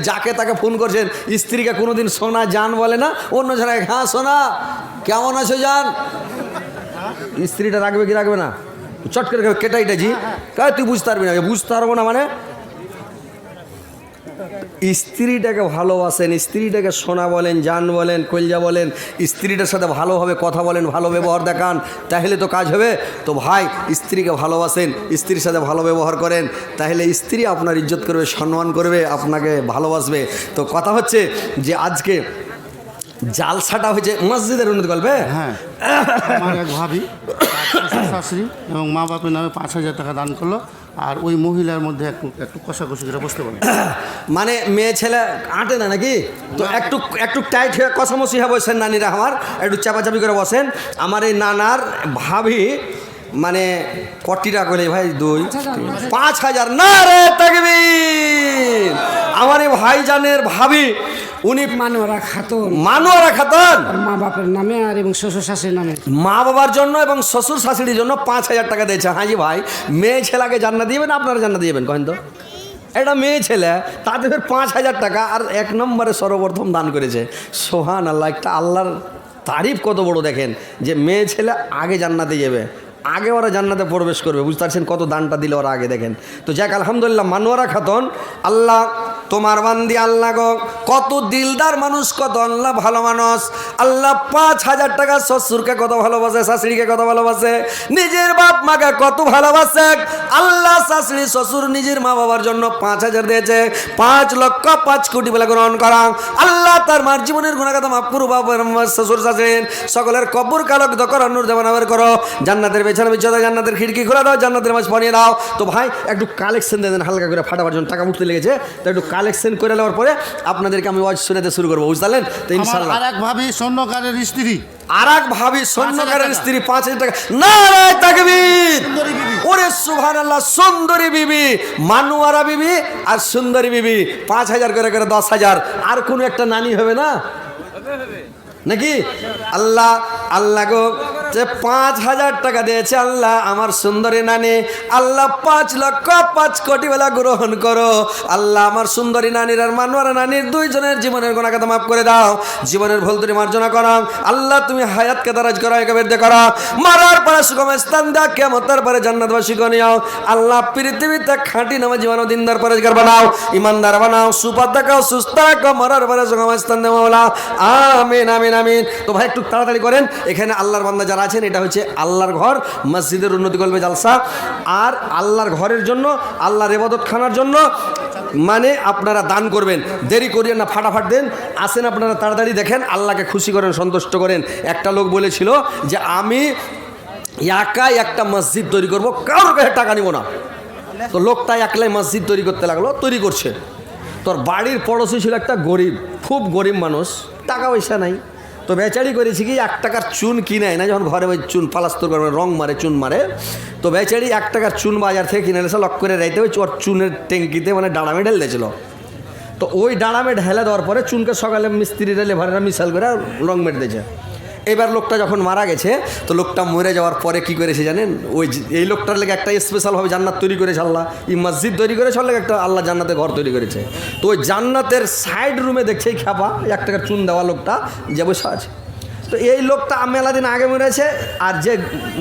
যাকে তাকে ফোন করছেন, স্ত্রীকে কোনোদিন সোনা জান বলে না, অন্য জায়গায় হ্যাঁ সোনা কেমন আছো জান। স্ত্রীটা রাখবে কি রাখবে না? চট করে কেটাইটা জি তুই বুঝতে পারবি না। বুঝতে পারবো না মানে স্ত্রীটাকে ভালোবাসেন, স্ত্রীটাকে সোনা বলেন, জান বলেন, কলজা বলেন, স্ত্রীটার সাথে ভালোভাবে কথা বলেন, ভালো ব্যবহার দেখান, তাহলে তো কাজ হবে। তো ভাই স্ত্রীকে ভালোবাসেন, স্ত্রীর সাথে ভালো ব্যবহার করেন, তাহলে স্ত্রী আপনার ইজ্জত করবে, সম্মান করবে, আপনাকে ভালোবাসবে। তো কথা হচ্ছে যে আজকে জালসাটা হয়েছে মসজিদের উন্নতি গল্পে। হ্যাঁ, আমার এক ভাবি শাশুড়ি এবং মা বাপের নামে 5,000 টাকা দান করলো, আর ওই মহিলার মধ্যে একটু একটু কষাকষি করে বসতে পারে। মানে মেয়ে ছেলে আঁটে না নাকি? তো একটু একটু টাইট হয়ে কষামসি হয়ে বসেন নানিরা, আমার একটু চাপাচাপি করে বসেন। আমার এই নানার ভাবি মানে কটি টাকা করলে ভাই 5,000 না রে তাকবীর। আমার এই ভাইজানের ভাবি উনি মানোয়ারা খাতুন, মানোয়ারা খাতুন মা বাপের নামে আর এবং শ্বশুর শাশুড়ির নামে, মা বাবার জন্য এবং শ্বশুর শাশুড়ির জন্য 5,000 টাকা দিয়েছে। হ্যাঁ জি ভাই, মেয়ে ছেলেকে জান্নাত দিবেন, আপনারা জান্নাত দিবেন কহেন তো? এটা মেয়ে ছেলে, তাদের 5,000 টাকা আর 1 নম্বরে সর্বপ্রথম দান করেছে। সোহান আল্লাহ, একটা আল্লাহর তারিফ কত বড় দেখেন, যে মেয়ে ছেলে আগে জান্নাতে যাবে, আগে ওরা জান্নাতে প্রবেশ করবে। বুঝতে পারছেন কত দানটা দিলে ওরা আগে, দেখেন। তো যাক আলহামদুলিল্লাহ, মানোয়ারা খাতুন, আল্লাহ তোমার বান্দি, আল্লাহ গো কত দিলদার মানুষ, কত আল্লাহ ভালো মানুষ। আল্লাহ 5,000 টাকা শ্বশুরকে কত ভালোবাসে, শাশুড়িকে কত ভালোবাসে, নিজের বাপ মাকে কত ভালোবাসে। আল্লাহ শাশুড়ি শ্বশুর নিজের মা বাবার জন্য 5,000 দিয়েছে। 5,05,00,000 বলে গ্রহণ করা। আল্লাহ তার মার জীবনের গুণাগাত মাফ করো, বাবার শ্বশুর শাশুড়ি সকলের কবর কালক করো, নূর দেওয়া বের করো, জান্নাতের বেছানা বিছানা, জান্নাতের খিড়কি খোলা দাও, জান্নাতের মাছ পানিয়ে দাও। তো ভাই একটু কালেকশন দিয়ে দেন হালকা করে, ফাটাবার জন্য টাকা উঠতে লেগেছে, তো একটু কালেকশন করে নেওয়ার পরে আপনাদেরকে আমি ওয়াজ শুনাতে শুরু করবো, বুঝলেন? তো ইনশাআল্লাহ আর এক ভাবি স্বর্ণকারের স্ত্রী, আর এক ভাবি স্বর্ণকারের স্ত্রী 5,000 টাকা। না রে তাকবীর, ওরে সুবহানাল্লাহ, সুন্দরী বিবি, মানোয়ারা বিবি আর সুন্দরী বিবি 5,000 করে করে 10,000। আর কোনো একটা নানি হবে না নাকি? আল্লাহ আল্লাহ গো যে 5,000 টাকা দিয়েছে আল্লাহ আমার সুন্দরী নানি, আল্লাহ 5,05,00,000 বেলা গ্রহণ করো। আল্লাহ আমার সুন্দরী নানির আর মানোয়ারা নানির দুইজনের জীবনের গুনাহ মাফ করে দাও, জীবনের ভুল ত্রুটি মার্জনা করো। আল্লাহ তুমি হায়াতকে দারাজ করো, একেবারে করো, মারার পরে সুগম স্থান দাও, কিয়ামতের পরে জান্নাতবাসী করে নিও। আল্লাহ পৃথিবীতে খাঁটি নামাজি জীবন দিনদার পরেজগার বানাও, ইমানদার বানাও, সুপথ দেখাও, সুস্থ রাখো, মারার পরে সুগম স্থান দেও মাওলা, আমিন আমিন আমিন। তো ভাই একটু তাড়াতাড়ি করেন, এখানে আল্লাহর বান্দা যারা আছেন, এটা হচ্ছে আল্লাহর ঘর, মসজিদের উন্নতি করবে জালসা, আর আল্লাহর ঘরের জন্য, আল্লাহর ইবাদত খানার জন্য মানে আপনারা দান করবেন, দেরি করিয়েন না, ফাটাফাট দেন। আসেন আপনারা তাড়াতাড়ি, দেখেন আল্লাহকে খুশি করেন, সন্তুষ্ট করেন। একটা লোক বলেছিল যে আমি একাই একটা মসজিদ তৈরি করব, কারোর কাছে টাকা নিব না। তো লোকটা একলাই মসজিদ তৈরি করতে লাগলো, তৈরি করছে। তোর বাড়ির পড়োশি ছিল একটা গরিব, খুব গরিব মানুষ, টাকা পয়সা নাই। তো বেচারি করেছি কি 1 টাকার চুন কিনে না, যখন ঘরে ওই চুন পালাস্তর করে রং মারে, চুন মারে, তো বেচারি 1 টাকার চুন বাজার থেকে কিনে এসে লক করে রাইতে ওই ওর চুনের ট্যাঙ্কিতে মানে ডাড়ামে ঢেলে দিয়েছিল। তো ওই ডাড়ামে ঢেলে দেওয়ার পরে চুনকে সকালে মিস্ত্রিরা লেভারেরা মিশাল করে রং মেরে দিয়েছে। এবার লোকটা যখন মারা গেছে, তো লোকটা মরে যাওয়ার পরে কি করেছে জানেন? ওই এই লোকটার লেগে একটা স্পেশালভাবে জান্নাত তৈরি করেছে আল্লাহ, এই মসজিদ তৈরি করেছে, ওর লেগে একটা আল্লাহ জান্নাতে ঘর তৈরি করেছে। তো ওই জান্নাতের সাইড রুমে দেখছে এই খ্যাপা 1 টাকার চুন দেওয়া লোকটা যে বসে আছে। তো এই লোকটা মেলা দিন আগে মরেছে, আর যে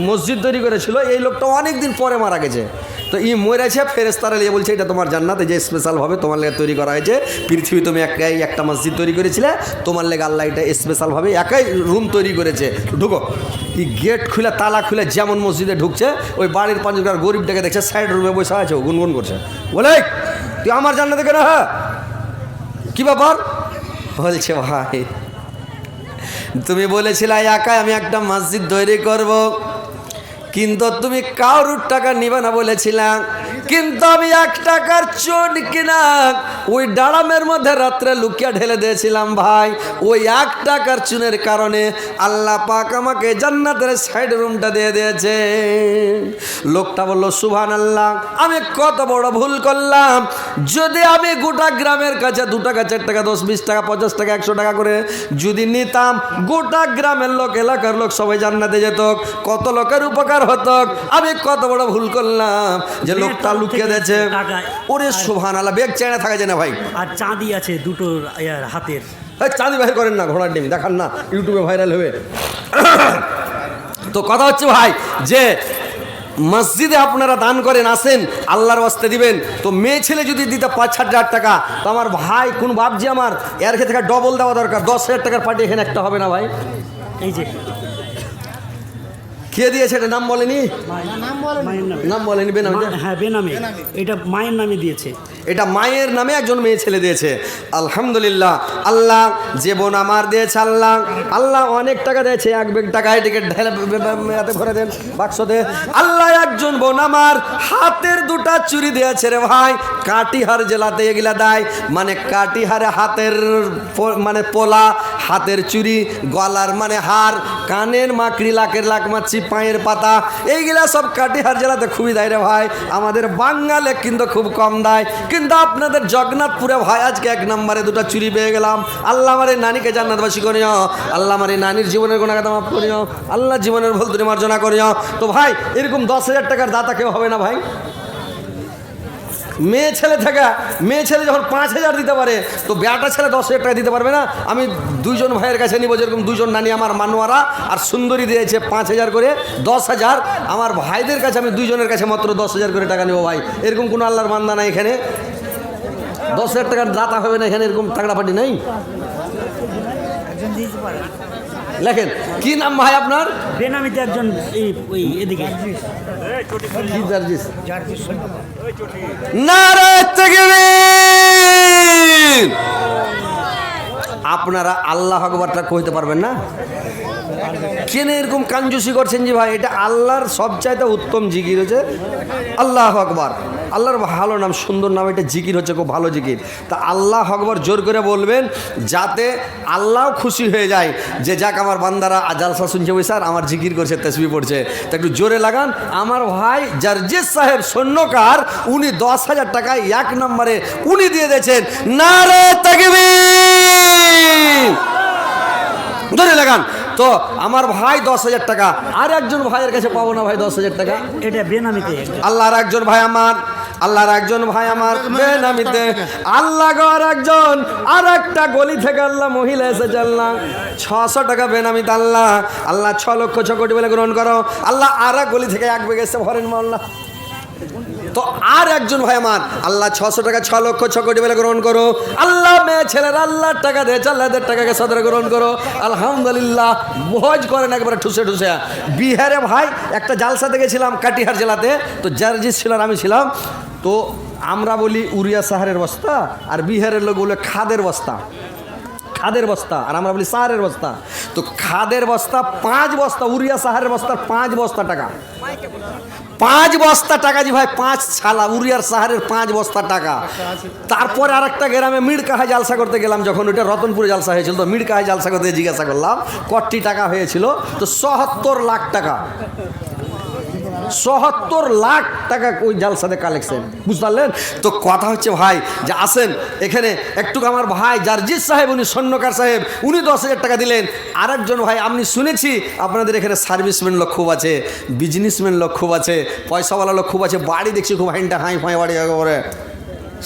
মসজিদ তৈরি করেছিল এই লোকটা অনেক দিন পরে মারা গেছে। তো ই মরেছে, ফেরেশতারা নিয়ে বলছে এটা তোমার জান্নাত, যে স্পেশালভাবে তোমার লেগে তৈরি করা হয়েছে। পৃথিবী তুমি একাই একটা মসজিদ তৈরি করেছিলে, তোমার লেগে আল্লাহ এটা স্পেশালভাবে একাই রুম তৈরি করেছে, ঢুকো। এই গেট খুলে তালা খুলে যেমন মসজিদে ঢুকছে, ওই বাড়ির 5 গরিবটাকে দেখছে সাইড রুমে বসে আছে, গুনগুন করছে, বলে তুই আমার জান্নাতে কেন? হ্যাঁ কী ব্যাপার? বলছে ভাই তুমি বলেছিলে একাই আমি একটা মসজিদ তৈরি করব, কিন্তু তুমি কারোর টাকা নিবে না বলেছিলাম, কিন্তু আমি 1 টাকার চুন কিনা ওই ডাড়ামের মধ্যে রাত্রে লুকিয়ে ঢেলে দিয়েছিলাম। ভাই ওই 1 টাকার চুনের কারণে আল্লাহ পাক আমাকে জান্নাতের সাইড রুমটা দিয়ে দিয়েছে। লোকটা বলল সুবহানাল্লাহ, আমি কত বড় ভুল করলাম। যদি আমি গোটা গ্রামের কাছে 2 টাকা 4 টাকা 10 20 টাকা 50 টাকা 100 টাকা করে যদি নিতাম, গোটা গ্রামের লোক, এলাকার লোক সবাই জান্নাতে যেত, কত লোকের উপকার হতো, আমি কত বড় ভুল করলাম যে লোকটা লুকিয়ে দিয়েছে। ওরে সুবহানাল্লাহ, বেগ চেনে থাকা যায় না ভাই। আর চাঁদি আছে দুটো হাতের। এই চাঁদি বাহির করেন না, ঘোড়ার ডিম দেখান না, ইউটিউবে ভাইরাল হবে। তো কথা হচ্ছে ভাই যে মসজিদে আপনারা দান করেন, আসেন আল্লাহর ওয়াস্তে দিবেন। তো মেয়ে ছেলে যদি দিতে 5,000 টাকা, তো আমার ভাই কোন বাপজি আমার এর থেকে ডবল দেওয়া দরকার। 10,000 টাকার পার্টি এখানে একটা হবে না ভাই? এই যে কে দিয়েছে এটা নাম বলেনি? মায়ের নামে। নাম বলেনি, বেনামে? হ্যাঁ বেনামে, এটা মায়ের নামে দিয়েছে। এটা মায়ের নামে একজন মেয়ে ছেলে দিয়েছে। আলহামদুলিল্লাহ, আল্লাহ যে বোন আমার দিয়েছে, আল্লাহ আল্লাহ অনেক টাকা দিয়েছে। এক ব্যাগ টাকা এটিকে ঢেলে এতে ভরে দেন বাক্সতে। আল্লাহ একজন বোন আমার হাতের দুটা চুরি দিয়েছে রে ভাই, কাটিহার জেলাতে এগুলা দেয়। মানে কাটিহারে হাতের মানে পোলা, হাতের চুরি, গলার মানে হার, কানের মাকড়ি, লাকের লাক মাছি, পায়ের পাতা, এইগুলা সব কাটিহার জেলাতে খুবই দেয় রে ভাই। আমাদের বাঙালে কিন্তু খুব কম দেয়। কিন্তু আপনাদের জগন্নাথপুরে ভাই আজকে 1 নম্বরে দুটো চুরি পেয়ে গেলাম। আল্লাহ আমার এই নানিকে জান্নাতবাসী করিও, আল্লাহ আমার এই নানির জীবনের গুণাগাতা মাফ করিও, আল্লাহ জীবনের ভুল ত্রুটি মার্জনা করিও। তো ভাই এরকম 10,000 টাকার দাতা কেউ হবে না ভাই? মেয়ে ছেলে থাকা, মেয়ে ছেলে যখন 5,000 দিতে পারে, তো বেটা ছেলে 10,000 টাকা দিতে পারবে না? আমি 2জন ভাইয়ের কাছে নিব, যেরকম 2জন নানি আমার মানুয়ারা আর সুন্দরী দিয়েছে 5,000 করে, 10,000। আমার ভাইদের কাছে আমি 2জনের কাছে মাত্র 10,000 করে টাকা নেবো ভাই। এরকম কোনো আল্লাহর বান্দা নাই এখানে? 10,000 টাকার দাতা হবে না এখানে? এরকম তাগড়া পার্টি নাই? লেখেন কি নাম ভাই আপনার? বেনামিতে একজন ওই এদিকে কি জার্জিস? নারে তাকবীর! আপনারা আল্লাহ আকবারটা কইতে পারবেন না? কেন এরকম কাঞ্জুসি করছেন যে ভাই? এটা আল্লাহর সবচাইতে উত্তম জিকির হচ্ছে আল্লাহু আকবার। আল্লাহর ভালো নাম, সুন্দর নাম, এটা জিকির হচ্ছে খুব ভালো জিকির। তা আল্লাহ আকবার জোর করে বলবেন, যাতে আল্লাহ খুশি হয়ে যায় যে যাক আমার বান্দারা জালসা শুনছে বই স্যার আমার জিকির করছে, তাসবিহ পড়ছে। তা একটু জোরে লাগান। আমার ভাই জার্জিস সাহেব স্বর্ণকার, উনি 10,000 টাকায় 1 নম্বরে উনি দিয়ে দিয়েছেন। নারে তাকবীর! জোরে লাগান। তো আমার ভাই 10,000 টাকা, আর একজন ভাইয়ের কাছে পাবো না ভাই 10,000 টাকা? এটা বেনামিতে। আল্লাহর একজন ভাই আমার, আল্লাহর একজন ভাই আমার বেনামিতে, আল্লাহ গর একজন আর একটা গলি থেকে আল্লাহ মহিলা এসেছে, আল্লাহ 600 টাকা বেনামিতে। আল্লাহ আল্লাহ 6 লক্ষ 6 কোটি বলে গ্রহণ করো। আল্লাহ আর এক গলি থেকে 1 বেগ এসে ভরেন মাল্লাহ। তো আর একজন ভাই আমার, আল্লাহ 600 টাকা 6 লক্ষ 6 কোটি বলে গ্রহণ করো। আল্লাহ মেয়ে ছেলের আল্লাহর টাকা দিয়েছে, আল্লাহদের টাকাকে সদরে গ্রহণ করো। আলহামদুলিল্লাহ, ভোজ করেন একবারে ঠুসে ঠুসে। বিহারে ভাই একটা জালসাতে গেছিলাম কাটিহার জেলাতে, তো জার্জিস ছিল আর আমি ছিলাম। তো আমরা বলি উড়িয়া সাহারের বস্তা, আর বিহারের লোক বলে খাদের বস্তা, খাদের বস্তা, আর আমরা বলি সাহারের বস্তা। তো খাদের বস্তা 5 বস্তা, উড়িয়া সাহারের বস্তার 5 বস্তা টাকা, 5 বস্তা টাকা জি ভাই, 5 ছালা উড়িয়ার সাহারের 5 বস্তা টাকা। তারপরে আর একটা গ্রামে মিড়কাহায় জালসা করতে গেলাম, যখন ওইটা রতনপুরে জালসা হয়েছিল, তো মিড়কাহায় জালসা করতে জিজ্ঞাসা করলাম কটি টাকা হয়েছিল, তো ৭৭ লাখ টাকা। ৭৭ লাখ টাকা ওই জালসাতে কালেকশন, বুঝতে পারলেন? তো কথা হচ্ছে ভাই যে আসেন এখানে একটু, আমার ভাই জার্জিস সাহেব, উনি স্বর্ণকার সাহেব, উনি 10,000 টাকা দিলেন। আরেকজন ভাই, আমি শুনেছি আপনাদের এখানে সার্ভিসম্যান লোক খুব আছে, বিজনেসম্যান লোক খুব আছে, পয়সাওয়ালা লোক খুব আছে, বাড়ি দেখছি খুব হাইনটা হাই ফাই বাড়ি একেবারে,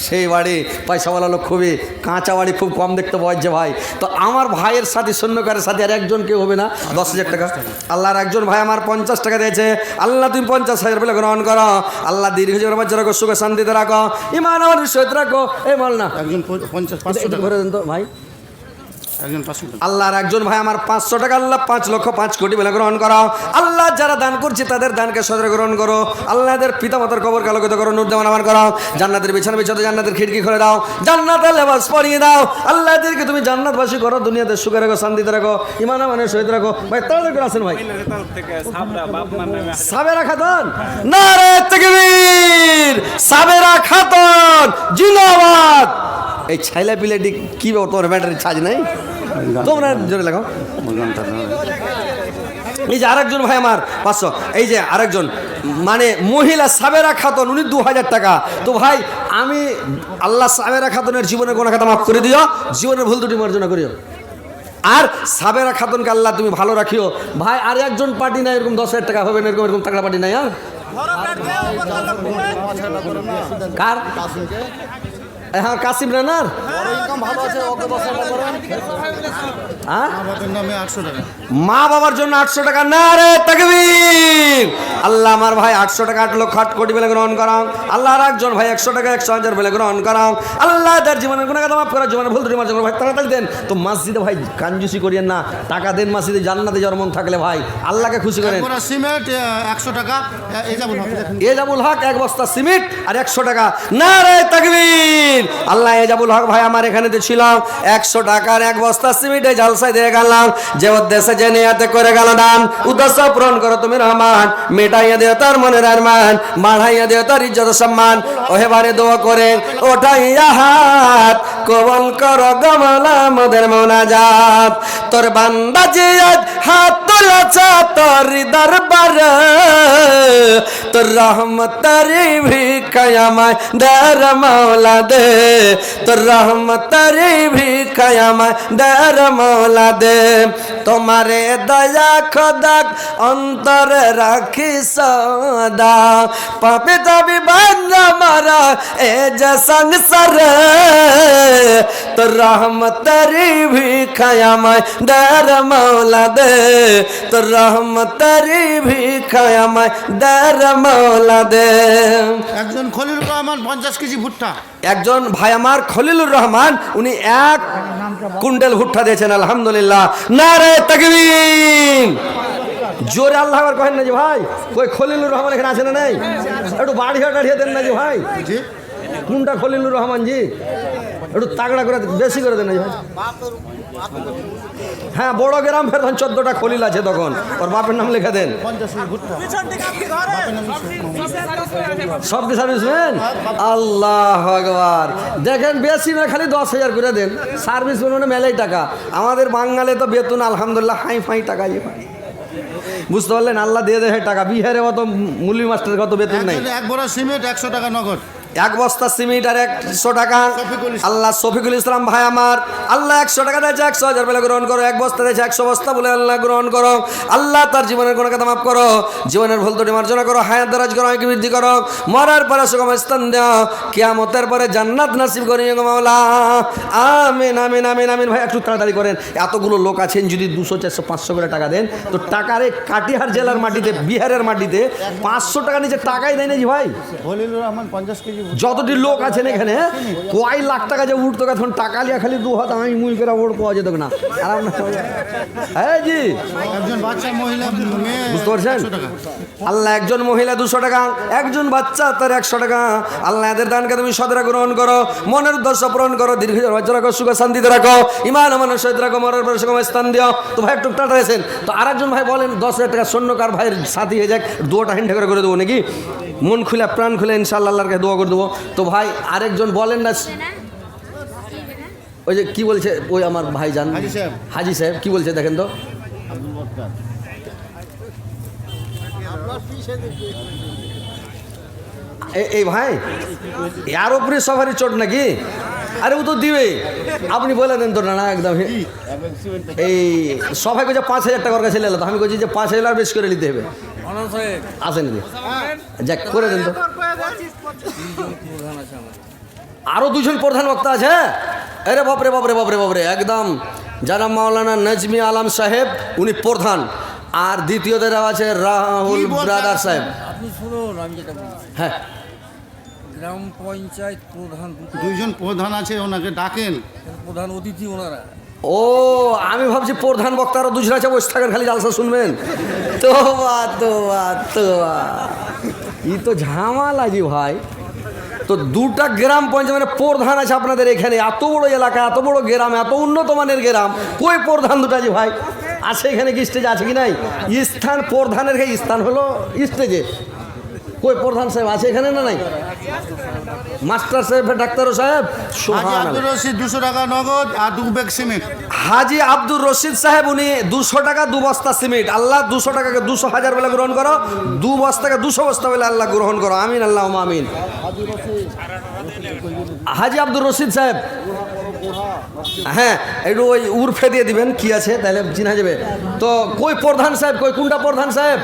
সেই বাড়ি পয়সাওয়ালা লোক খুবই, কাঁচা বাড়ি খুব কম দেখতে পাওয়া যায় ভাই। তো আমার ভাইয়ের সাথে স্বর্ণকারের সাথে আর একজন কেউ হবে না 10,000 টাকা। আল্লাহর একজন ভাই আমার 50 টাকা দিয়েছে, আল্লাহ তুমি 50,000 বলে গ্রহণ করো। আল্লাহ দীর্ঘ জীবন বাচ্চা রাখো, সুখে শান্তিতে রাখো, ইমান আমার সহিত রাখো। এই বল না একজন 500 টাকা, করে দেন তো ভাই। একজন 500 টাকা। আল্লাহর একজন ভাই আমার 500 টাকা, আল্লাহ 5 লক্ষ 5 কোটি বলে গ্রহণ করো। আল্লাহ যারা দান করছে তাদের দানকে সদরে গ্রহণ করো। আল্লাহদের পিতা মাতার কবর আলোকিত করো, নূর দেওয়ান আমার করো। জান্নাতের বিছানা বিছাতে জান্নাতের খিড়কি খুলে দাও, জান্নাতের লেবাস পরিয়ে দাও। আল্লাহদেরকে তুমি জান্নাতবাসী করো, দুনিয়াতে সুখে রাখো, শান্তিতে রাখো, ইমান আমানের সহিত রাখো। ভাই তাদের করে আসেন ভাই। সাবেরা খাতুন, নারে তাকবীর! সাবেরা খাতুন জিন্দাবাদ! এই ছাইলা পিলাটি কি বাবা, তোমার ব্যাটারি চার্জ নাই? তোমরা জোরে লাগাও। এই যে আরেকজন ভাই আমার 500, এই যে আরেকজন মানে মহিলা সাবেরা খাতুন, উনি 2,000 টাকা। তো ভাই আমি আল্লাহ সাবেরা খাতুনের জীবনের গুনাহ খাতা মাফ করে দিও, জীবনের ভুল ত্রুটি মার্জনা করিও। আর সাবেরা খাতুনকে আল্লাহ তুমি ভালো রাখিও ভাই। আর একজন পার্টি নাই এরকম 10,000 টাকা হবে না, এরকম এরকম টাকা পার্টি নাই। আর কার? হ্যাঁ, কাসিম রানার। হ্যাঁ, মা বাপের নামে 800 টাকা। মা বাবার জন্য 800 টাকা। না রে তাকবীর। আল্লাহ আমার ভাই 800 টাকা 8 লক্ষ 8 কোটি বলে গ্রহণ করাও। আল্লাহ আর একজন ভাই 100 টাকা 100,000 বলে গ্রহণ করাও। আল্লাহ তার জীবনের গুনাহ কথা মাফ করা, জীবনের ভুল ত্রুটি মার্জন করো। ভাই তাড়াতাড়ি দেন তো মসজিদে ভাই, কাঞ্জুসি করিয়েন না, টাকা দেন মসজিদে, জান্নাতে যাওয়ার মন থাকলে ভাই আল্লাহকে খুশি করেন। একবার সিমেন্ট 100 টাকা। এজাবুল হক দেখেন, এজাবুল হক 1 বস্তা সিমেন্ট আর 100 টাকা। না রে তাকবীর। আল্লাহ এজাবুল হক ভাই আমার এখানে তো ছিল 100 টাকার 1 বস্তা সিমেন্টে জালসায় দিয়ে গেলাম, যে উদ্দেশ্যে যে নিয়াতে করে গেল দান, উদ্দেশ্য পূরণ করো তুমি রহমান, মেটাইয়া দিও তার মনের আরমান, বাড়াইয়া দিও তার ইজ্জত সম্মান। ওহেবারে দোয়া করে ওঠাইয়া হাত কবল করো গমলা মোদের মোনাজাত। তোর বান্দা যে আজ হাত তোলাছে তোর দরবারে, তোর রহমতের ভিখায়ামায় দের মাওলা দে, তোর রহমতের ভিখায়ামায় দের মাওলা দে। তোমারে দয়া খোদা অন্তরে রাখি সদা, পাপে যাবি বান্দা মারা এ যে সংসারে, তোর রহমতের ভিখায়ামায় দের মাওলা দে, তোর রহমতের ভিখায়ামায় দের মাওলা দে। একজন খলিলুর রহমান 50 কেজি ভুট্টা। একজন ভাই আমার খলিলুর রহমান, উনি 1 কুইন্টাল ভুট্টা দিয়েছেন, আলহামদুলিল্লাহ। নারে তাকবীর। জোরে আল্লাহ আকবার কহেন না যে ভাই। কই খলিলুর রহমান এখানে আছে না নাই? একটু বাড়িয়ে টাড়িয়ে দেন না যে ভাই। জি, কোনটা খলিলুর রহমান জি? একটু তাগড়া করে বেশি করে দেন না যে ভাই। হ্যাঁ, বড় গ্রাম ফের 14টা খলিল আছে, তখন ওর বাপের নাম লিখে দেন। 50 কেজি ভুট্টা। সব কি সার্ভিসম্যান? আল্লাহ আকবার। দেখেন বেশি না, খালি 10,000 করে দেন। সার্ভিসম্যান মানে মেলাই টাকা। আমাদের বাঙালি তো বেতন আলহামদুলিল্লাহ হাই ফাই টাকা। বুঝতে পারলেন? আল্লাহ দিয়ে দেয় টাকা। বিহারে অত মুলি মাস্টার কত বেতন নেই। এক বড় সিমেন্ট 100 টাকা নগদ। 1 বস্তা সিমেন্ট আর 100 টাকা। আল্লাহ শফিকুল ইসলাম ভাই আমার, আল্লাহ 100 টাকা দিয়েছে, 100,000 বলে গ্রহণ করো। 1 বস্তা দিয়েছে, 100 বস্তা বলে আল্লাহ গ্রহণ করো। আল্লাহ তার জীবনের কোনো কথা মাফ করো, জীবনের ভুল ত্রুটি মার্জনা করো, হায়াত দারাজ করো, আয়কে বৃদ্ধি করো, মরার পরে সুগম স্থান দাও, কিয়ামতের পরে জান্নাত নসিব করিও গো মাওলা। আমিন আমিন আমিন আমিন। ভাই একটু তাড়াতাড়ি করেন, এতগুলো লোক আছেন, যদি 200 400 500 করে টাকা দেন তো টাকারে কাটিহার জেলার মাটিতে, বিহারের মাটিতে 500 টাকা নিচে টাকাই দেয় না জি ভাই। খলিলুর রহমান 50 কেজি ভুট্টা। যতটি লোক আছেন এখানে, কয় লাখ টাকা যে উঠতো, এখন টাকা লিয়া খালি 2 হাত আমি মুই করে ওর পাওয়া যেত না। আর আপনার হ্যাঁ জি, একজন বাচ্চা মহিলা মেয়ে বুঝতে পারছেন? 100 টাকা। আল্লাহ একজন মহিলা 200 টাকা, একজন বাচ্চা তার 100 টাকা। আল্লাহ এদের দানকে তুমি সদরা গ্রহণ করো, মনের উদ্দেশ্য পূরণ করো, দীর্ঘ রাজ্য রাখো, সুখ শান্তিতে রাখো, ইমান আমানের সহিত রাখো, মরার পরে সুগম স্থান দিও। তো ভাই একটু টাটা আছেন তো আরেকজন ভাই বলেন 10,000 টাকা স্বর্ণকার ভাইয়ের সাথী হয়ে যাক, 2টা হিন্ডা করে দেবো নাকি? মন খুলে প্রাণ খুলে ইনশাআল্লাহ আল্লাহর কাছে দোয়া করে দেবো। তো ভাই আরেকজন বলেন না, ওই যে কি বলছে ওই আমার ভাই জান হাজি সাহেব। হাজি সাহেব কি বলছে দেখেন তো। এই ভাই এর উপরে সবারই চোট নাকি? আরে ও তো দিবে, আপনি বলে দেন তো। না একদম এই সবাই কইছে 5,000 টাকার কাছে লেলো, তো আমি কইছি যে 5,000 বেশি করে নিতে হবে। আসেন যাক করে দেন তো। আরো 2জন প্রধান বক্তা আছে। আরে বাপরে বাপরে বাপরে বাপরে, একদম যারা মাওলানা নজমি আলম সাহেব, উনি প্রধান। আর দ্বিতীয়দের আছে রাহুল ব্রাদার সাহেব। আপনি শুনুন, আমি যেটা বলছি, হ্যাঁ, গ্রাম পঞ্চায়েত প্রধান 2জন প্রধান আছে, ওনাকে ডাকেন। প্রধান অতিথি ওনারা। ও আমি ভাবছি প্রধান বক্তারা 2জন আছে, বসে থাকেন খালি জালসা শুনবেন। তো ই তো ঝামেলা জি ভাই। তো 2টা গ্রাম পঞ্চায়েত মানে প্রধান আছে আপনাদের এখানে, এত বড় এলাকা, এত বড় গ্রাম, এত উন্নত মানের গ্রাম, কই প্রধান 2টা জি ভাই আছে এখানে? কি স্টেজ আছে কি নাই? স্থান প্রধানের স্থান হলো স্টেজে। কই প্রধান সাহেব আছে এখানে না নাই? মাস্টার সাহেব, ডাক্তার সাহেব, হাজি আব্দুর রশিদ 200 টাকা নগদ আর 2 ব্যাগ সিমেন্ট। হাজি আব্দুর রশিদ সাহেব উনি 200 টাকা 2 বস্তা সিমেন্ট। আল্লাহ 200 টাকাকে 200,000 বলে গ্রহণ করো, 2 বস্তাকে 200 বস্তা বলে আল্লাহ গ্রহণ করো। আমিন আল্লাহ আমিন। হাজি আব্দুর রশিদ সাহেব হ্যাঁ একটু ওই উর্ফে দিয়ে দিবেন কি আছে তাহলে চিনা যাবে। তো কই প্রধান সাহেব, কই কোনটা প্রধান সাহেব?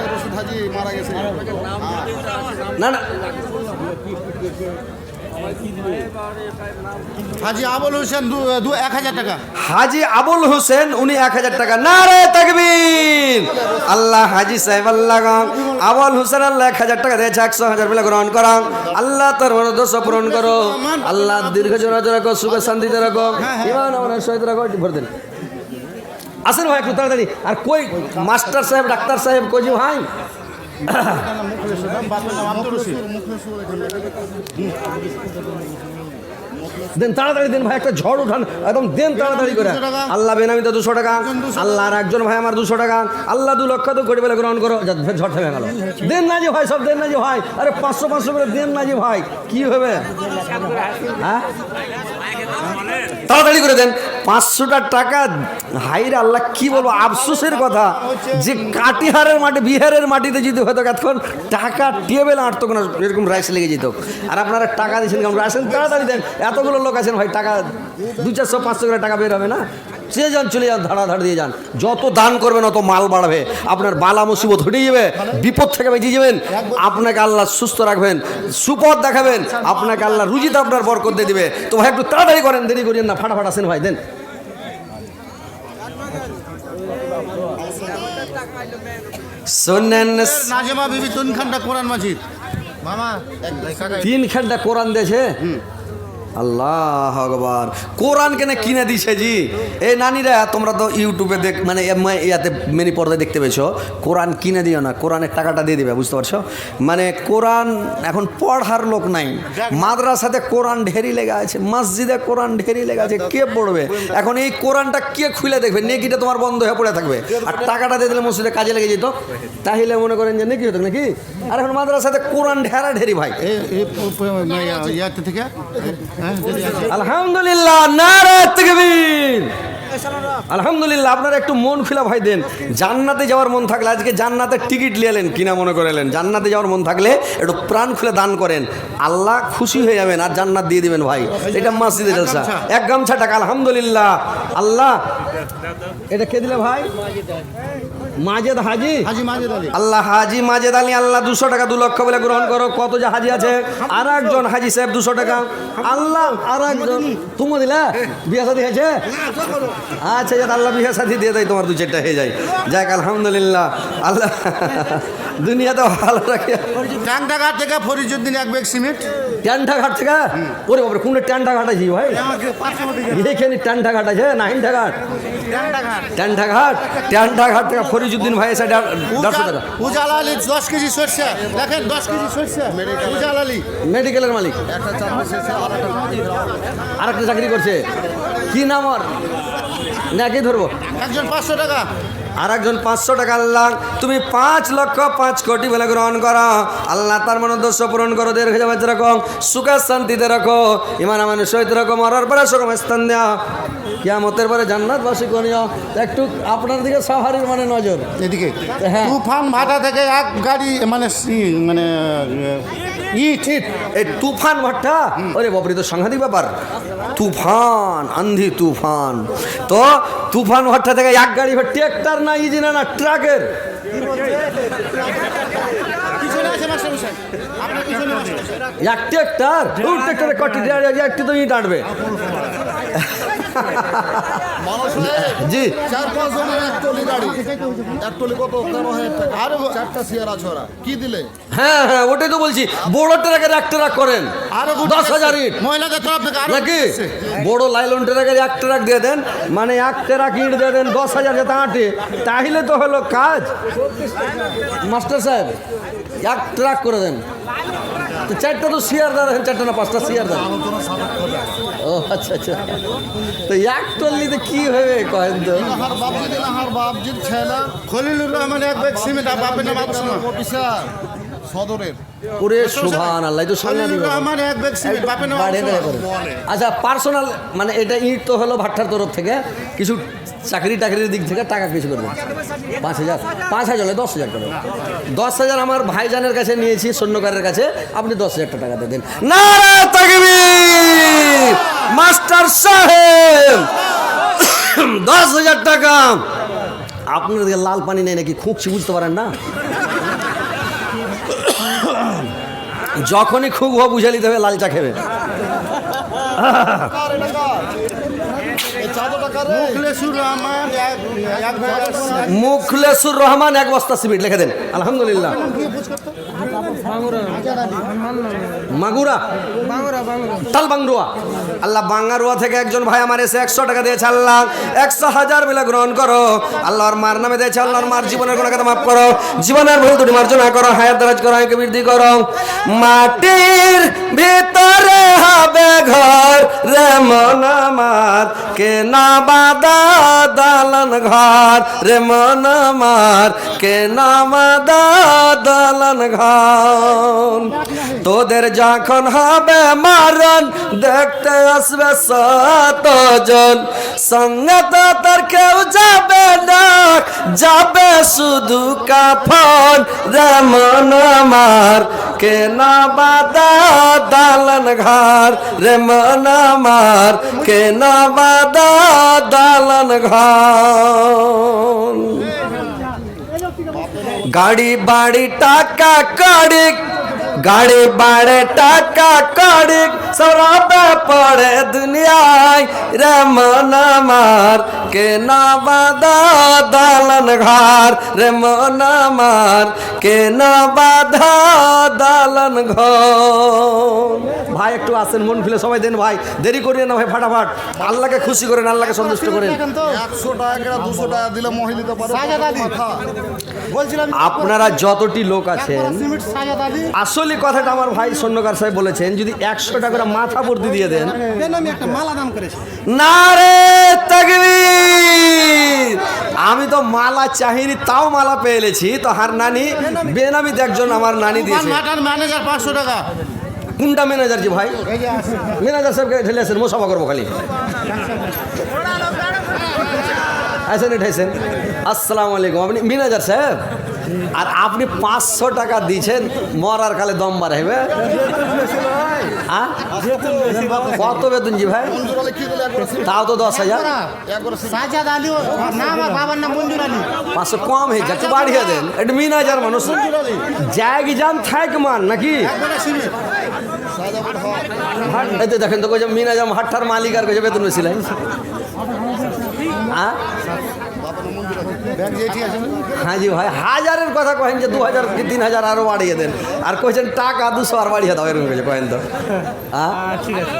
না না হাজি আবুল হোসেন 1000 টাকা। হাজি আবুল হোসেন উনি 1000 টাকা। নারে তাকবীর। আল্লাহ হাজি সাহেব আল্লাহ আবুল হোসেন আল্লাহ 1000 টাকা দিয়েছে। 100,000 বেলা গ্রহণ করা। আল্লাহ তোর মনোদোষ পূরণ করো। আল্লাহ দীর্ঘ জোড়া রাখো, সুখে শান্তিতে রাখো, ইমান আমাদের সহিত রাখো। ভর দেন আসেন ভাই একটু তাড়াতাড়ি। আর কই মাস্টার সাহেব, ডাক্তার সাহেব কই যে ভাই? দেন তাড়াতাড়ি দেন ভাই, একটা ঝড় উঠান একদম, দেন তাড়াতাড়ি করে। আল্লাহ বেনামিতে 200 টাকা। আল্লাহ আর একজন ভাই আমার 200 টাকা। আল্লাহ 2 লক্ষ তো কোটি বেলা গ্রহণ করো। ঝড় থেমে গেল। দেন না যে ভাই, সব দেন না যে ভাই। আরে 500 করে দেন না যে ভাই, কি হবে? হ্যাঁ তাড়াতাড়ি করে দেন। 500টা টাকা। হাইরে আল্লাহ কি বলবো, আফসোসের কথা যে কাটিহারের মাটি, বিহারের মাটিতে যদি হয়তো এতক্ষণ টাকা টেবিল আটতো না, এরকম রাইস লেগে যেত। আর আপনারা টাকা দিচ্ছেন কেমন? রাইসেন তাড়াতাড়ি দেন। এতগুলো লোক আছেন ভাই, টাকা 200, 500 করে টাকা বের হবে না? চেয়ে যান, চলে যান, ধাড়াধাড় দিয়ে যান। যত দান করবেন অত মাল বাড়বে, আপনার বালা মুসিবত হটে যাবে, বিপদ থেকে বেঁচে যাবেন। আপনাকে আল্লাহ সুস্থ রাখবেন, সুপথ দেখাবেন, আপনাকে আল্লাহ রুজিতে আপনার বরকত দিয়ে দিবে। তো ভাই একটু তাড়াতাড়ি করেন, দেরি করেন না, ফাটাফাট আসেন ভাই, দেন। শোনেন নাজমা বিবি 3 ঘন্টা কোরআন মাজিদ মামা 3 ঘন্টা কোরআন দিয়েছে। আল্লাহ আকবার। কোরআন কেন কিনে দিছে জি? এই নানিরা তোমরা তো ইউটিউবে দেখ মানে ইয়াতে মিনি পর্দায় দেখতে পেয়েছো। কোরআন কিনে দিও না, কোরআনের টাকাটা দিয়ে দিবে, বুঝতে পারছো? মানে কোরআন এখন পড়ার লোক নাই। মাদ্রাসাতে কোরআন ঢেরি লেগে আছে, মসজিদে কোরআন ঢেরি লেগে আছে, কে পড়বে এখন? এই কোরআনটা কে খুলে দেখবে? নেকিটা তোমার বন্ধ হয়ে পড়ে থাকবে। আর টাকাটা দিয়ে দিলে মসজিদে কাজে লেগে যেত, তাহলে মনে করেন যে নেকি হতো নাকি? আর এখন মাদ্রাসাতে কোরআন ঢেরা ঢেরি ভাই। ইয়াতে থেকে আলহামদুলিল্লাহ, নারে তাকবীর। আলহামদুলিল্লাহ। আপনারা একটু মন খুলে ভাই দেন। জান্নাতে যাওয়ার মন থাকলে আজকে জান্নাতের টিকিট নিলেন কিনা মনে করেলেন। জান্নাতে যাওয়ার মন থাকলে একটু প্রাণ খুলে দান করেন, আল্লাহ খুশি হয়ে যাবেন আর জান্নাত দিয়ে দিবেন ভাই। এটা মসজিদে জলসা। 1 গামছা টাকা। আলহামদুলিল্লাহ। আল্লাহ এটা কে দিলে ভাই? মাজেদ হাজি, হাজি মাজেদ আলী। আল্লাহ হাজি মাজেদ আলী আল্লাহ 200 টাকা 2 লক্ষ বলে গ্রহণ করো। কত যে হাজি আছে? আর একজন হাজি সাহেব 200 টাকা। আল্লাহ আর একজন তুমি দিলা? বিয়ে শাদী হয়েছে? আচ্ছা যাক, আল্লাহ বিয়ে শাদী দিয়ে দেয়, তোমার 2-4টা হয়ে যায়। যাক আলহামদুলিল্লাহ। আল্লাহ দুনিয়াতে ভালো রাখে। ট্যাংটাঘাট থেকে ফরিজউদ্দিন 1 ব্যাগ সিমেন্ট। ট্যান্টাঘাট থেকে? ওরে বাবরে, কোনটা ট্যান্টাঘাট আছে ভাই? এখানে ট্যান্টাঘাট আছে না? হিন্টাঘাট, ট্যান্টাঘাট। ট্যান্টাঘাট থেকে ফরিজউদ্দিন ভাই এসে 150 টাকা। উজালা আলী 10 কেজি সরষে দেখেন, 10 কেজি সরষে। উজালা আলী মেডিকেলের মালিক, আর একটা চাকরি করছে। কি নাম ওর? নাকি ধরবো? একজন 500 টাকা। আর একজন 500 টাকা। আল্লাহ তুমি 5 লক্ষ 5 কোটি বলে গ্রহণ করো। আল্লাহ তার মনোদোষ পূরণ করো, দীর্ঘ জীবন রাখো, সুখে শান্তিতে রাখো, ইমান আমানের সহিত রাখো, মরার পরে সুখম স্থান দেওয়া, কিয়ামতের পরে জান্নাতবাসী করিও। একটু আপনার দিকে সাহারির মানে নজর এদিকে। হ্যাঁ। তুফান ভাটা থেকে 1 গাড়ি মানে মানে ইট এই তুফান ভাট্টা, ওরে বাপরে, তো সাংঘাতিক ব্যাপার। তুফান, আন্ধি তুফান। তো তুফান ভাট্টা থেকে 1 গাড়ি ট্রাক্টর না, ইজি না, ট্রাকের এক ট্রাক্টর। ট্রাক্টরে কটি একটু তো ইট আঁটবে। জি 4-5 জনের একটলি গাড়ি, একটলি কত 13,000 টাকা। আর 4টা সিয়ারা ছড়া কি দিলে? হ্যাঁ হ্যাঁ, ওটাই তো বলছি। বড় ট্রাকের 1 ট্রাক করেন 10,000 ইট মহিলাদের তরফ থেকে আরো নাকি? বড় লাইলন ট্রাকের 1 ট্রাক দিয়ে দেন, মানে 1 ট্রাক ইট দিয়ে দেন, 10,000 যাতে আঁটে, তাহলে তো হলো কাজ। মাস্টার সাহেব 1 ট্রাক করে দেন। তো 4টা তো শেয়ার দেন, 4টা না 5টা শেয়ার দেন। ও আচ্ছা আচ্ছা। তো 1 ট্রলিতে কি হবে কয়েন তো? দিনাহার বাপজির ছেলা খলিলুর রহমান 1 ব্যাগ সিমেন্ট। বাপের নাম অফিসার সদরের। ওরে সুবহানাল্লাহ, তো সামনে খলিলুর রহমান 1 ব্যাগ সিমেন্ট। বাপের নাম আচ্ছা পার্সোনাল, মানে এটা ইট তো হলো ভাট্টার তরফ থেকে, কিছু চাকরি টাকরির দিক থেকে টাকা কিছু করবেন। 5,000 হলে 10,000 টাকা। 10,000 আমার ভাইজানের কাছে নিয়েছি, সৈন্যকারের কাছে। আপনি 10,000 টাকা দিয়ে দেন। নারে তাকবীর। মাস্টার সাহেব 10,000 টাকা। আপনার দিকে লাল পানি নেই নাকি, খুঁকছি বুঝতে পারেন না? যখনই খুব হওয়া বুঝে নিতে হবে লাল চা খেবে। মুখলেসুর রহমান 1 বস্তা সিমেন্ট লিখে দেন। আলহামদুলিল্লাহ। মাগুরা তাল বাংরুয়া। আল্লাহ বাঙ্গারুয়া থেকে একজন ভাই আমার এসে 100 টাকা দিয়েছে। আল্লাহ 100,000 মিলে গ্রহণ করো। আল্লাহর মার নামে দিয়েছে। আল্লাহর মার জীবনের গুনাহ মাফ করো, জীবনের ভুল ত্রুটি মার্জনা করো, হায়াত দারাজ করো, আয়কে বৃদ্ধি করো। মাটির ভিতরে হবে ঘর রে মন আমার, কে না বাদা দালান ঘর রে মন আমার, কে না বাদা দালান ঘর। তোদের যখন হবে মারণ দেখতে আসবে 100 সঙ্গে তো তোর কেউ যাবে না, যাবে শুধু কাফন রে মন আমার, কে না বাদা দালান ঘর রে মন আমার, কে না বাদা দালান ঘর। গাড়ি বাড়ি টাকা কড়ি, গাড়ি বাড়ে টাকা কড়ি, সরাবে পড়ে দুনিয়ায় রে মন আমার, কে না বাদা দালান ঘর রে মন আমার, কে না বাধা দালান ঘর। ভাই একটু আসেন, মন খুলে সবাই দেন ভাই, দেরি করিয়ে না ভাই, ফাটাফাট। আল্লাহকে খুশি করেন, আল্লাহকে সন্তুষ্ট করেন। 100 টাকা 200 টাকা দিলে মহিলা দিতে পারে। আপনারা যতটি লোক আছেন, আসলে কথাটা আমার ভাই স্বর্ণকার সাহেব বলেছেন, যদি 100 টাকা করে মাথা ভর্তি দিয়ে দেন। একটা মালা দান করেছে। নারে তাকবীর। আমি তো মালা চাহিনি, তাও মালা পেয়েছি। তো হার নানি বেনামিতে একজন আমার নানি দিয়েছে। ম্যানেজার 500 টাকা। কোনটা ম্যানেজার জি ভাই? ম্যানেজার সাহেবকে ঠেলে আসেন, মোসাফা করবো খালি। আছেন এঠাইছেন। আসসালামু আলাইকুম। আপনি ম্যানেজার সাহেব, আর আপনি 500 টাকা দিয়েছেন, মরার কালে দম বাড়াইবে। কত বেতন জি ভাই? তাও তো 10,000। সাজাদ আলী না, আমার বাবার নাম মঞ্জুর আলী। 500 কম হয়ে যাচ্ছে, বাড়িয়ে দেন। একটু ম্যানেজার মানুষ জায়গি যান থাক মান নাকি? এতে দেখেন তো কইছে ম্যানেজার হাট্টার মালিক আর কইছে বেতন বেশি লাই। হ্যাঁ জি ভাই, 1000-এর কথা কহেন যে 2000 কি 3000 আরো বাড়িয়ে দেন, আর কইছেন টাকা 200 আর বাড়িয়ে দাও, এরকম কইছে কহেন তো। ঠিক আছে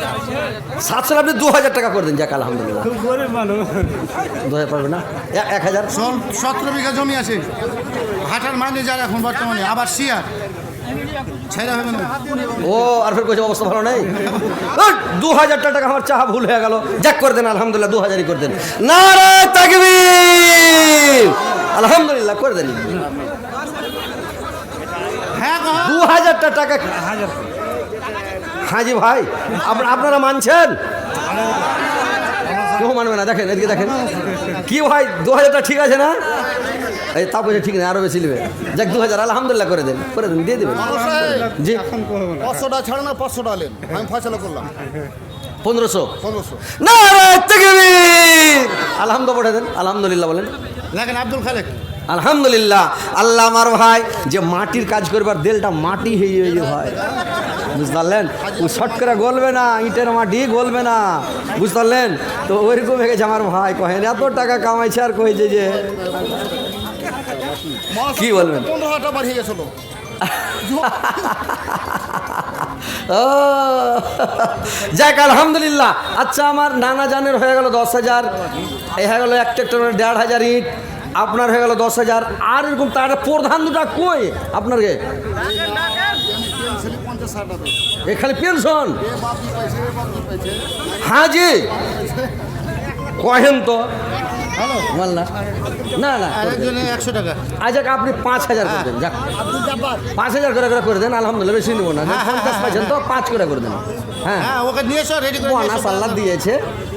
700 আপনি 2000 টাকা করে দেন। যাক আলহামদুলিল্লাহ। 2000 পারবে না? 1000। 17 বিঘা জমি আছে, হাটার ম্যানেজার এখন বর্তমানে, আবার শিয়ার ছেড়ে হবে না। ও আর ফের কইছে অবস্থা ভালো নাই। 2000 টাকা আমার চাহা ভুল হয়ে গেল। যাক করে দেন আলহামদুলিল্লাহ, 2000-ই করে দেন। নারে তাকবীর। আলহামদুলিল্লাহ করে দেন। হ্যাঁ 2000 টাকা। হাজি ভাই আপনারা মানছেন? কেউ মানবে না। দেখেন এদিকে দেখেন কি ভাই, 2000 ঠিক আছে না? এই তা বলছে ঠিক না, আরো বেশি নেবে। যাক 2000 আলহামদুলিল্লাহ করে দেন, দিয়ে দেবেন জি। 500 টাকা ছাড়া না 500 টাকা নেন, আমি ফয়সালা করলাম 1500। 1500। নারে তাকবীর। আলহামদুলিল্লাহ পড়ে দেন। আলহামদুলিল্লাহ বলেন। দেখেন আব্দুল খালেক। আলহামদুলিল্লাহ। আল্লাহ আমার ভাই যে মাটির কাজ করবার দেলটা মাটি হয়ে যে ভাই, বুঝতে পারলেন? ও শর্ট করে গলবে না, ইটের মাটি গলবে না, বুঝতে পারলেন? তো ওইরকম হয়ে গেছে আমার ভাই। কহেন এত টাকা কামাইছে আর কইছে যে কি বলবেন? 15,000 টাকা বাড়িয়ে গেছিল। ও যাক আলহামদুলিল্লাহ। আচ্ছা আমার নানা জানের হয়ে গেল 10,000, এই হয়ে গেল 1 ট্রাক্টরের 1,500 ইট, আপনার হয়ে গেল 10,000। আর এরকম তার প্রধান দুটা কই আপনার গে? খালি পেনশন। হ্যাঁ জি কহেন তো। বল না। না না আরেকজনে 100 টাকা। আচ্ছা আপনি 5,000 করে দেন। যাক 5,000 করে দেন। আলহামদুলিল্লাহ বেশি নেবো না। 50 পাইছেন তো 5 করে দেন। হ্যাঁ হ্যাঁ ওকে নিয়ে এসো, রেডি করে নিয়ে এসো। বোনাস আল্লাহ দিয়েছে,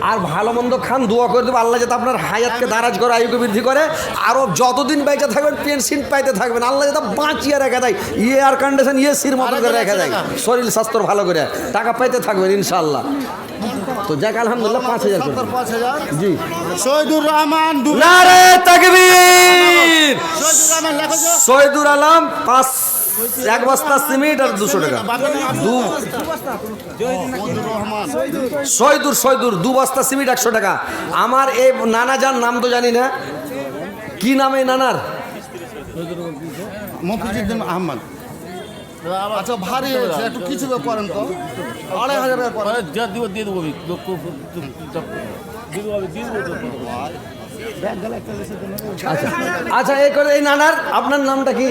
আর ভালো মন্দ খান, দোয়া করে দেবো আল্লাহ যাতে আপনার হায়াতকে দারাজ করে, আয়ুকে বৃদ্ধি করে, আরও যতদিন বেঁচে থাকবেন পেনশন পাইতে থাকবেন। আল্লাহ যাতে বাঁচিয়ে রেখে দেয়, এয়ার কন্ডিশন সির মতো করে রেখে দেয়, শরীর স্বাস্থ্য ভালো করে টাকা পাইতে থাকবেন ইনশাআল্লাহ। তো যাক আলহামদুলিল্লাহ 5,000 করে দেন। 5,000 জি শহীদুর রহমান নারে তাকবীর শহীদুর রহমান লেখো তো। শহীদুর আলম 1 বস্তা সিমেন্ট আর 200 টাকা শহীদুর 2 বস্তা সিমেন্ট 100 টাকা। আমার এই নানা যার নাম তো জানি না, কি নাম এই নানার? মফিজুদ্দিন আহমদ। আচ্ছা ভারী হয়েছে একটু কিছু করেন তো 2,500 টাকা করেন আচ্ছা আচ্ছা এই করে এই নানার আপনার নামটা কি?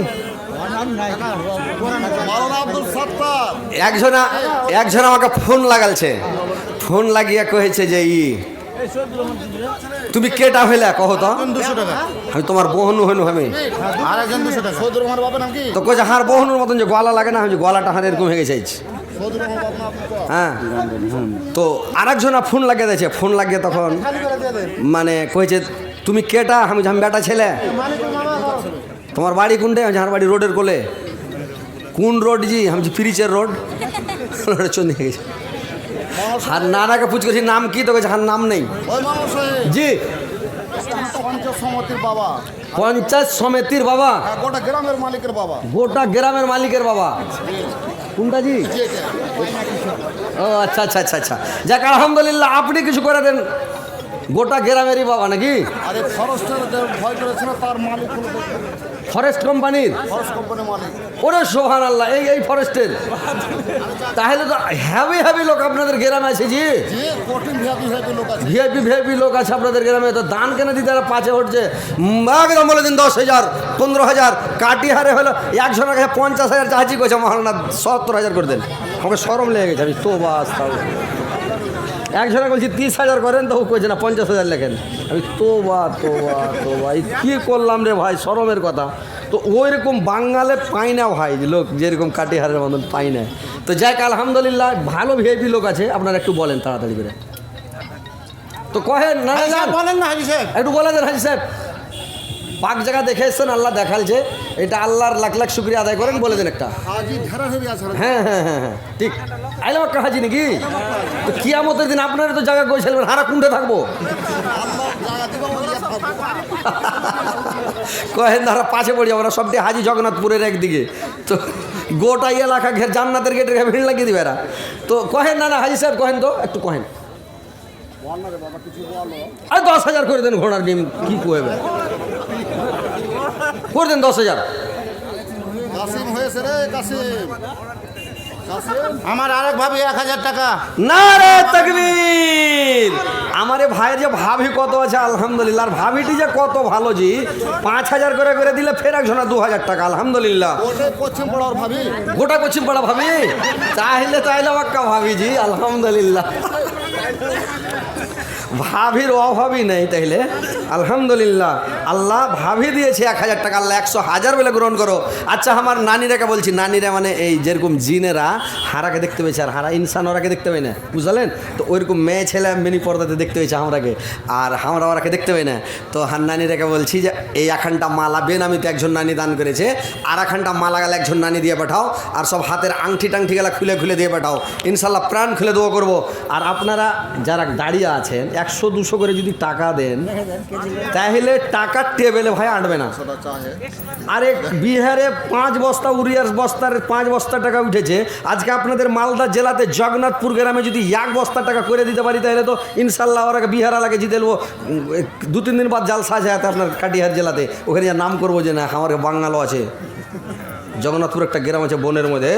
মাওলানা আব্দুল সত্তার। একজন আমাকে ফোন লাগালছে, ফোন লাগিয়ে কহেছে যে তুমি কেটা হইলা কহ তো? 200 টাকা। আমি তোমার বহনু হইনু আমি আর একজন 200 টাকা। শহীদুর রহমান বাবার নাম কি? তো কইছে হার বহনুর মতন যে গলা লাগে না, আমি যে গলাটা হার এরকম হয়ে গেছে। শহীদুর রহমান বাবার নাম কি? হ্যাঁ তো আরেকজনা ফোন লাগিয়ে দিয়েছে, ফোন লাগিয়ে তখন মানে কইছে তুমি কেটা? আমি বেটা ছেলে। তোমার বাড়ি কোনটা? আমার বাড়ি রোডের কোলে। কোন রোড জি? আমি ফ্রিচের রোড চলে গেছে। আর নানাকে পুছ করছি নাম কি? তো কইছে হার নাম নেই। ওই মামা সাহেব জি পঞ্চায়েত সমিতির বাবা, পঞ্চায়েত সমিতির বাবা, হ্যাঁ, গোটা গ্রামের মালিকের বাবা। গোটা গ্রামের মালিকের বাবা। কোনটা জি? ও আচ্ছা আচ্ছা আচ্ছা আচ্ছা যাক আলহামদুলিল্লাহ আপনি কিছু করে দেন। গোটা গ্রামেরই বাবা নাকি? আরে ফরেস্টের যে ভয় করেছিল তার মালিক হলো ফরেস্ট কোম্পানির? ফরেস্ট কোম্পানির মালিক। ওরে সোহানাল্লাহ, এই ফরেস্টের। তাহলে তো হ্যাভি লোক আপনাদের গ্রামে আছে জি। যে কঠিন ভিআইপি লোক আছে। ভিআইপি লোক আছে আপনাদের গ্রামে। তো দান কেন দিতে পাঁচে উঠছে? একদম বলে দিন 10,000 15,000 কাটিহারে হলো 100 টাকা 50,000 চাহাজি করেছে মহারানা 70,000 করে দেন। আমাকে সরম লেগে গেছে। আমি তো বাস একজনে বলছি 30,000 করেন, তো কইছে না 50,000 লেখেন। আমি তো ভাই কি করলাম রে ভাই, শরমের কথা। তো ওই রকম বাঙালে পাই না ভাই, লোক যেরকম কাটিহারের মতন পাই না। তো যাক আলহামদুলিল্লাহ ভালো ভিআইপি লোক আছে, আপনারা একটু বলেন তাড়াতাড়ি করে। তো কহেন না বলেন না হাজি সাহেব। একটু বলে দেন হাজি সাহেব। পাক জায়গা দেখে এসছেন, আল্লাহ দেখালছে, এটা আল্লাহর লাখ লাখ শুক্রিয়া আদায় করেন। বলে দেন একটা। হাজি ধারা ধরে আছে। হ্যাঁ ঠিক আইলাম একটা হাজি নাকি? তো কিয়ামতের দিন আপনারা তো জায়গা কইছিলেন, হারা কুণ্ডে থাকবো। কহেন ধারা পাশে পড়ি আমরা সবটি হাজি জগন্নাথপুরের একদিকে। তো গোটা এলাকা জান্নাতের গেটের ভিড় লাগিয়ে দিবে এরা। তো কহেন না হাজি সাহেব কহেন তো একটু কহেন। আর 10,000 করে দেন ঘোড়ার ডিম কি কইবে করে দেন 10,000। কাসিম হয়েছে রে কাসিম। আমার আরেক ভাবি 1,000 টাকা। নারে তাকবীর। আমারে ভাইয়ের যে ভাবি কত আছে আলহামদুলিল্লাহ, আর ভাবিটি যে কত ভালো জি। 5,000 করে দিলে ফের একজনা 2,000 টাকা আলহামদুলিল্লাহ। ওটাই পশ্চিম পাড়ার ভাবি। গোটা পশ্চিম পাড়া ভাবি তাইলে বাক্কা ভাবি জি আলহামদুলিল্লাহ। ভাবির অভাবই নেই তাইলে আলহামদুলিল্লাহ। আল্লাহ ভাবি দিয়েছে 1,000 টাকা, আল্লাহ 100,000 বলে গ্রহণ করো। আচ্ছা আমার নানিরাকে বলছি, নানিরা মানে এই যেরকম জিনেরা হারাকে দেখতে পেয়েছে আর হারা ইনসান ওরাকে দেখতে পাই না, বুঝলেন? তো ওইরকম মেয়ে ছেলে মিনি পর্দাতে দেখতে পেয়েছে আমরাকে, আর আমরা ওরাকে দেখতে পাই না। তো নানিরাকে বলছি যে এই 1খানটা মালা বেনামিতে একজন নানি দান করেছে, আর 1খানটা মালা গেলে একজন নানি দিয়ে পাঠাও, আর সব হাতের আংটি টাংটি গেলা খুলে দিয়ে পাঠাও। ইনশাল্লাহ প্রাণ খুলে দোয়া করবো। আর আপনারা যারা দাঁড়িয়ে আছেন 100-200 করে যদি টাকা দেন তাহলে টাকার টেবিলে ভাই আটবে না। আরে বিহারে 5 বস্তা উড়িয়ার বস্তার 5 বস্তা টাকা উঠেছে। আজকে আপনাদের মালদা জেলাতে জগন্নাথপুর গ্রামে যদি 1 বস্তা টাকা করে দিতে পারি তাহলে তো ইনশাল্লাহ ওরা বিহার আলাকে জিতে দেবো। 2-3 দিন বাদ জালসা আছে আপনার কাটিহার জেলাতে, ওখানে নাম করবো যে না আমার বাঙালও আছে। জগন্নাথপুর একটা গ্রাম আছে বনের মধ্যে।